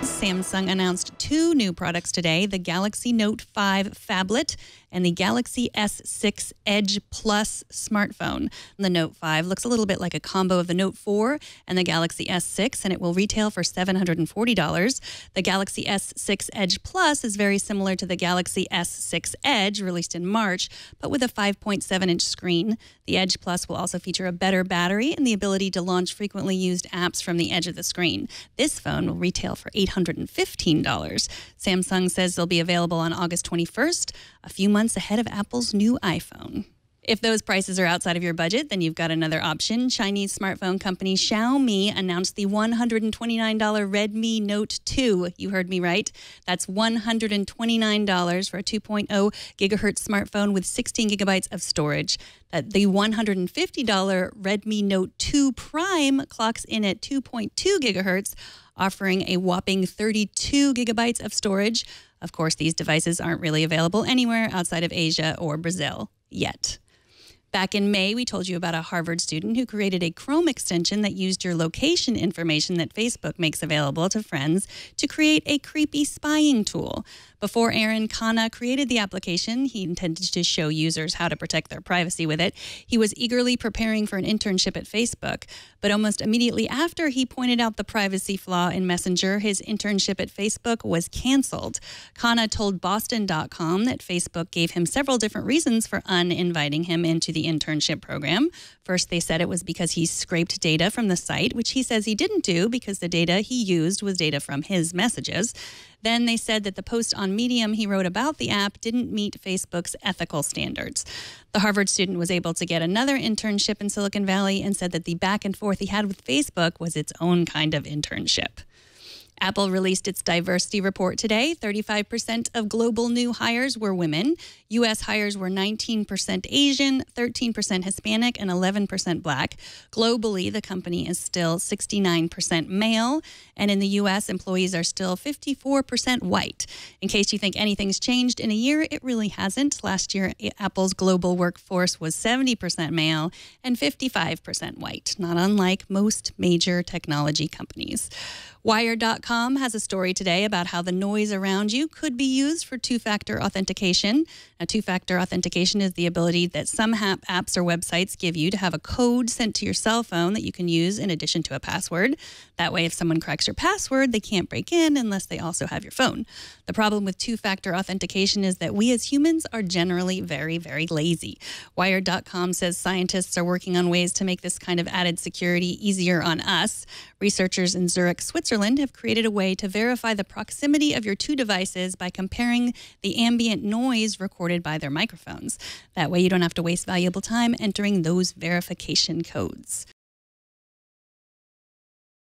Samsung announced two new products today, the Galaxy Note 5 phablet and the Galaxy S6 Edge Plus smartphone. The Note 5 looks a little bit like a combo of the Note 4 and the Galaxy S6, and it will retail for $740. The Galaxy S6 Edge Plus is very similar to the Galaxy S6 Edge, released in March, but with a 5.7-inch screen. The Edge Plus will also feature a better battery and the ability to launch frequently used apps from the edge of the screen. This phone will retail for $815. Samsung says they'll be available on August 21st, a few months ahead of Apple's new iPhone. If those prices are outside of your budget, then you've got another option. Chinese smartphone company Xiaomi announced the $129 Redmi Note 2. You heard me right. That's $129 for a 2.0 gigahertz smartphone with 16 gigabytes of storage. The $150 Redmi Note 2 Prime clocks in at 2.2 gigahertz, offering a whopping 32 gigabytes of storage. Of course, these devices aren't really available anywhere outside of Asia or Brazil yet. Back in May, we told you about a Harvard student who created a Chrome extension that used your location information that Facebook makes available to friends to create a creepy spying tool. Before Aaron Khanna created the application, he intended to show users how to protect their privacy with it. He was eagerly preparing for an internship at Facebook, but almost immediately after he pointed out the privacy flaw in Messenger, his internship at Facebook was canceled. Khanna told Boston.com that Facebook gave him several different reasons for uninviting him into the internship program. First, they said it was because he scraped data from the site, which he says he didn't do because the data he used was data from his messages. Then they said that the post on Medium he wrote about the app didn't meet Facebook's ethical standards. The Harvard student was able to get another internship in Silicon Valley and said that the back and forth he had with Facebook was its own kind of internship. Apple released its diversity report today. 35% of global new hires were women. U.S. hires were 19% Asian, 13% Hispanic, and 11% Black. Globally, the company is still 69% male. And in the U.S., employees are still 54% white. In case you think anything's changed in a year, it really hasn't. Last year, Apple's global workforce was 70% male and 55% white, not unlike most major technology companies. Wired.com has a story today about how the noise around you could be used for two-factor authentication. Now, two-factor authentication is the ability that some apps or websites give you to have a code sent to your cell phone that you can use in addition to a password. That way, if someone cracks your password, they can't break in unless they also have your phone. The problem with two-factor authentication is that we as humans are generally very, very lazy. Wired.com says scientists are working on ways to make this kind of added security easier on us. Researchers in Zurich, Switzerland have created a way to verify the proximity of your two devices by comparing the ambient noise recorded by their microphones. That way you don't have to waste valuable time entering those verification codes.